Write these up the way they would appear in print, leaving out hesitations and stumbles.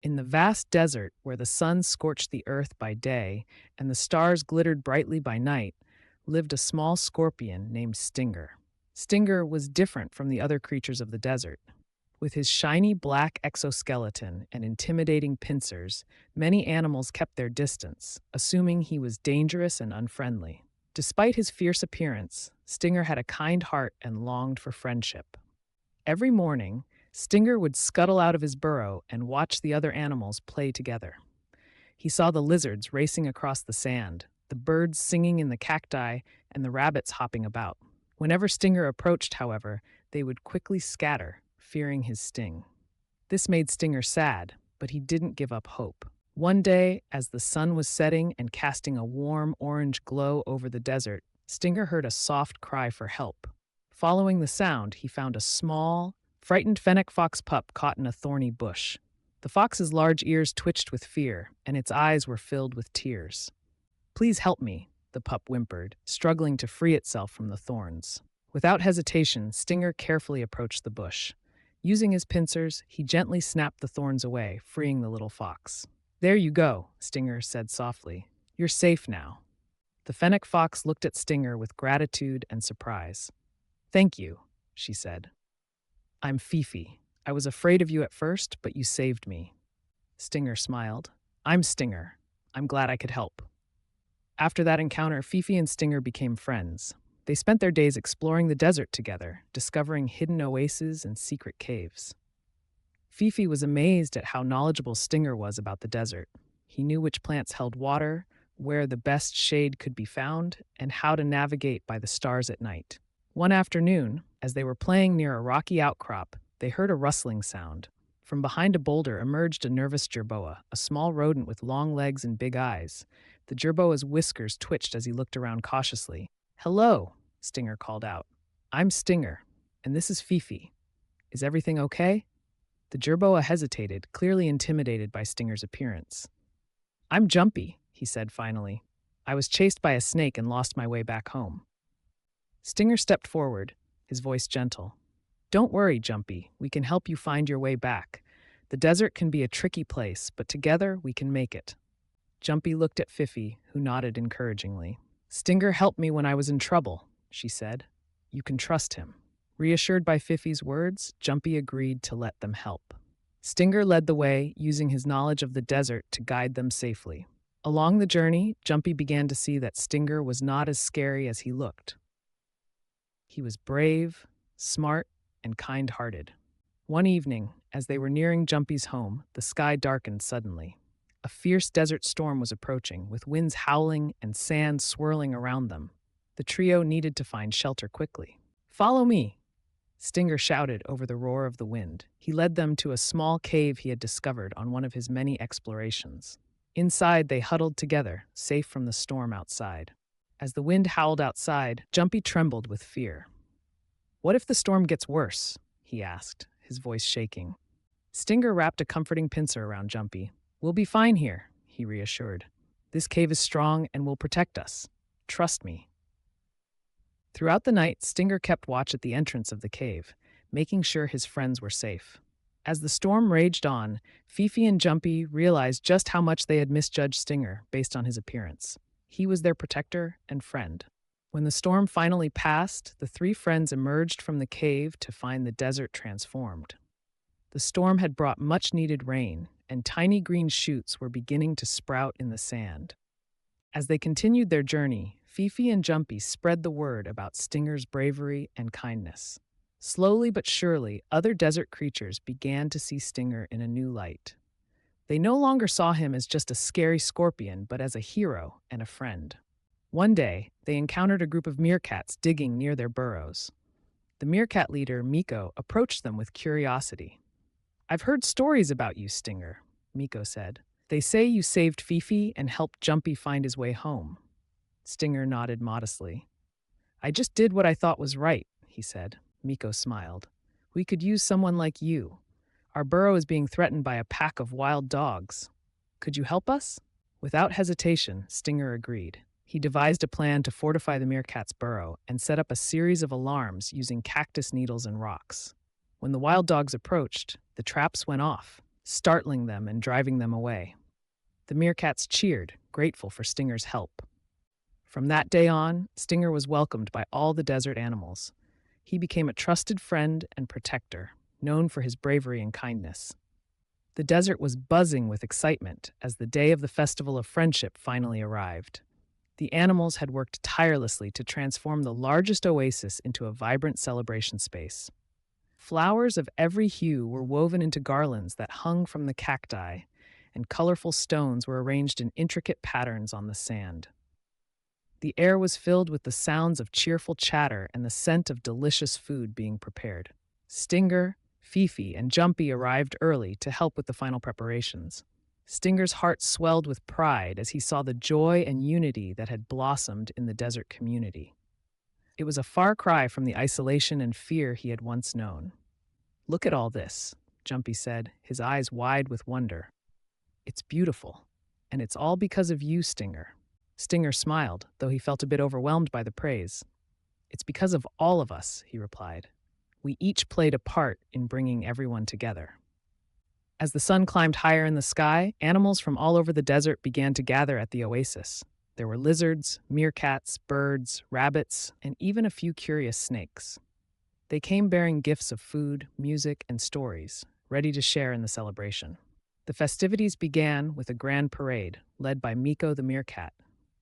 In the vast desert where the sun scorched the earth by day and the stars glittered brightly by night, lived a small scorpion named Stinger. Stinger was different from the other creatures of the desert. With his shiny black exoskeleton and intimidating pincers, many animals kept their distance, assuming he was dangerous and unfriendly. Despite his fierce appearance, Stinger had a kind heart and longed for friendship. Every morning, Stinger would scuttle out of his burrow and watch the other animals play together. He saw the lizards racing across the sand, the birds singing in the cacti, and the rabbits hopping about. Whenever Stinger approached, however, they would quickly scatter, fearing his sting. This made Stinger sad, but he didn't give up hope. One day, as the sun was setting and casting a warm orange glow over the desert, Stinger heard a soft cry for help. Following the sound, he found a small, frightened fennec fox pup caught in a thorny bush. The fox's large ears twitched with fear, and its eyes were filled with tears. "Please help me," the pup whimpered, struggling to free itself from the thorns. Without hesitation, Stinger carefully approached the bush. Using his pincers, he gently snapped the thorns away, freeing the little fox. "There you go," Stinger said softly. "You're safe now." The fennec fox looked at Stinger with gratitude and surprise. "Thank you," she said. "I'm Fifi. I was afraid of you at first, but you saved me." Stinger smiled. "I'm Stinger. I'm glad I could help." After that encounter, Fifi and Stinger became friends. They spent their days exploring the desert together, discovering hidden oases and secret caves. Fifi was amazed at how knowledgeable Stinger was about the desert. He knew which plants held water, where the best shade could be found, and how to navigate by the stars at night. One afternoon, as they were playing near a rocky outcrop, they heard a rustling sound. From behind a boulder emerged a nervous jerboa, a small rodent with long legs and big eyes. The jerboa's whiskers twitched as he looked around cautiously. "Hello," Stinger called out. "I'm Stinger, and this is Fifi. Is everything okay?" The jerboa hesitated, clearly intimidated by Stinger's appearance. "I'm Jumpy," he said finally. "I was chased by a snake and lost my way back home." Stinger stepped forward, his voice gentle. "Don't worry, Jumpy. We can help you find your way back. The desert can be a tricky place, but together we can make it." Jumpy looked at Fifi, who nodded encouragingly. "Stinger helped me when I was in trouble," she said. "You can trust him." Reassured by Fifi's words, Jumpy agreed to let them help. Stinger led the way, using his knowledge of the desert to guide them safely. Along the journey, Jumpy began to see that Stinger was not as scary as he looked. He was brave, smart, and kind-hearted. One evening, as they were nearing Jumpy's home, the sky darkened suddenly. A fierce desert storm was approaching, with winds howling and sand swirling around them. The trio needed to find shelter quickly. "Follow me," Stinger shouted over the roar of the wind. He led them to a small cave he had discovered on one of his many explorations. Inside, they huddled together, safe from the storm outside. As the wind howled outside, Jumpy trembled with fear. "What if the storm gets worse?" he asked, his voice shaking. Stinger wrapped a comforting pincer around Jumpy. "We'll be fine here," he reassured. "This cave is strong and will protect us. Trust me." Throughout the night, Stinger kept watch at the entrance of the cave, making sure his friends were safe. As the storm raged on, Fifi and Jumpy realized just how much they had misjudged Stinger based on his appearance. He was their protector and friend. When the storm finally passed, the three friends emerged from the cave to find the desert transformed. The storm had brought much-needed rain, and tiny green shoots were beginning to sprout in the sand. As they continued their journey, Fifi and Jumpy spread the word about Stinger's bravery and kindness. Slowly but surely, other desert creatures began to see Stinger in a new light. They no longer saw him as just a scary scorpion, but as a hero and a friend. One day, they encountered a group of meerkats digging near their burrows. The meerkat leader, Miko, approached them with curiosity. "I've heard stories about you, Stinger," Miko said. "They say you saved Fifi and helped Jumpy find his way home." Stinger nodded modestly. "I just did what I thought was right," he said. Miko smiled. "We could use someone like you. Our burrow is being threatened by a pack of wild dogs. Could you help us?" Without hesitation, Stinger agreed. He devised a plan to fortify the meerkat's burrow and set up a series of alarms using cactus needles and rocks. When the wild dogs approached, the traps went off. startling them and driving them away. The meerkats cheered, grateful for Stinger's help. From that day on, Stinger was welcomed by all the desert animals. He became a trusted friend and protector, known for his bravery and kindness. The desert was buzzing with excitement as the day of the Festival of Friendship finally arrived. The animals had worked tirelessly to transform the largest oasis into a vibrant celebration space. Flowers of every hue were woven into garlands that hung from the cacti, and colorful stones were arranged in intricate patterns on the sand. The air was filled with the sounds of cheerful chatter and the scent of delicious food being prepared. Stinger, Fifi, and Jumpy arrived early to help with the final preparations. Stinger's heart swelled with pride as he saw the joy and unity that had blossomed in the desert community. It was a far cry from the isolation and fear he had once known. "Look at all this," Jumpy said, his eyes wide with wonder. "It's beautiful, and it's all because of you, Stinger." Stinger smiled, though he felt a bit overwhelmed by the praise. "It's because of all of us," he replied. "We each played a part in bringing everyone together." As the sun climbed higher in the sky, animals from all over the desert began to gather at the oasis. There were lizards, meerkats, birds, rabbits, and even a few curious snakes. They came bearing gifts of food, music, and stories, ready to share in the celebration. The festivities began with a grand parade, led by Miko the meerkat.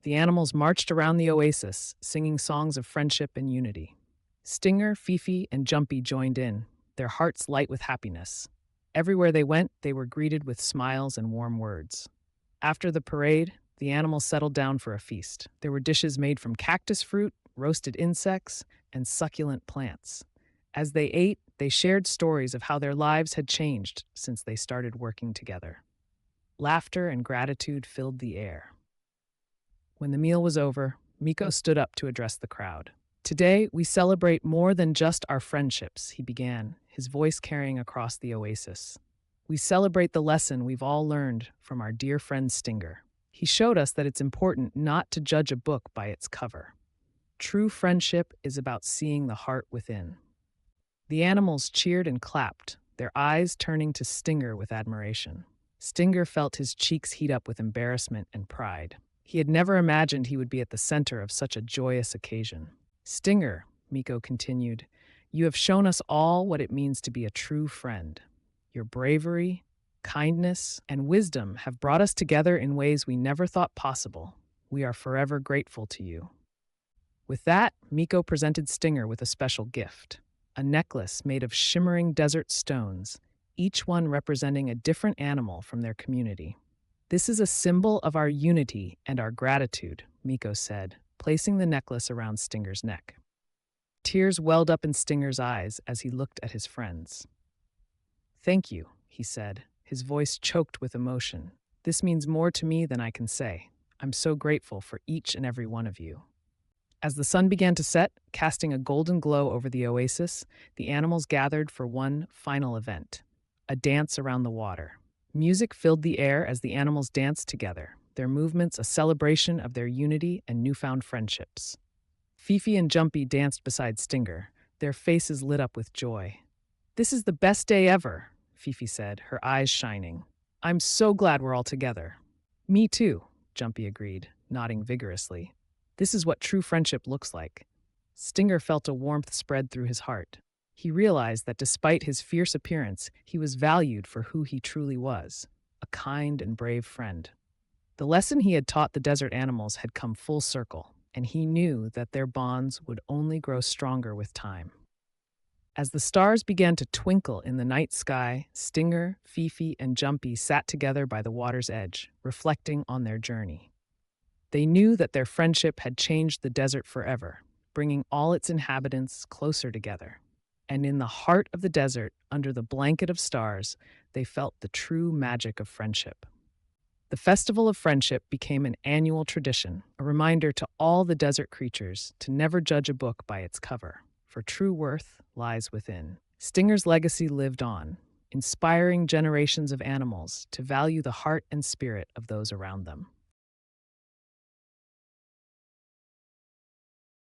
The animals marched around the oasis, singing songs of friendship and unity. Stinger, Fifi, and Jumpy joined in, their hearts light with happiness. Everywhere they went, they were greeted with smiles and warm words. After the parade, the animals settled down for a feast. There were dishes made from cactus fruit, roasted insects, and succulent plants. As they ate, they shared stories of how their lives had changed since they started working together. Laughter and gratitude filled the air. When the meal was over, Miko stood up to address the crowd. "Today, we celebrate more than just our friendships," he began, his voice carrying across the oasis. "We celebrate the lesson we've all learned from our dear friend Stinger. He showed us that it's important not to judge a book by its cover. True friendship is about seeing the heart within." The animals cheered and clapped, their eyes turning to Stinger with admiration. Stinger felt his cheeks heat up with embarrassment and pride. He had never imagined he would be at the center of such a joyous occasion. "Stinger," Miko continued, "you have shown us all what it means to be a true friend. Your bravery, kindness, and wisdom have brought us together in ways we never thought possible. We are forever grateful to you." With that, Miko presented Stinger with a special gift, a necklace made of shimmering desert stones, each one representing a different animal from their community. "This is a symbol of our unity and our gratitude," Miko said, placing the necklace around Stinger's neck. Tears welled up in Stinger's eyes as he looked at his friends. "Thank you," he said, his voice choked with emotion. "This means more to me than I can say. I'm so grateful for each and every one of you." As the sun began to set, casting a golden glow over the oasis, the animals gathered for one final event, a dance around the water. Music filled the air as the animals danced together, their movements a celebration of their unity and newfound friendships. Fifi and Jumpy danced beside Stinger, their faces lit up with joy. "This is the best day ever," Fifi said, her eyes shining. "I'm so glad we're all together." "Me too," Jumpy agreed, nodding vigorously. "This is what true friendship looks like." Stinger felt a warmth spread through his heart. He realized that despite his fierce appearance, he was valued for who he truly was, a kind and brave friend. The lesson he had taught the desert animals had come full circle, and he knew that their bonds would only grow stronger with time. As the stars began to twinkle in the night sky, Stinger, Fifi, and Jumpy sat together by the water's edge, reflecting on their journey. They knew that their friendship had changed the desert forever, bringing all its inhabitants closer together. And in the heart of the desert, under the blanket of stars, they felt the true magic of friendship. The Festival of Friendship became an annual tradition, a reminder to all the desert creatures to never judge a book by its cover, for true worth lies within. Stinger's legacy lived on, inspiring generations of animals to value the heart and spirit of those around them.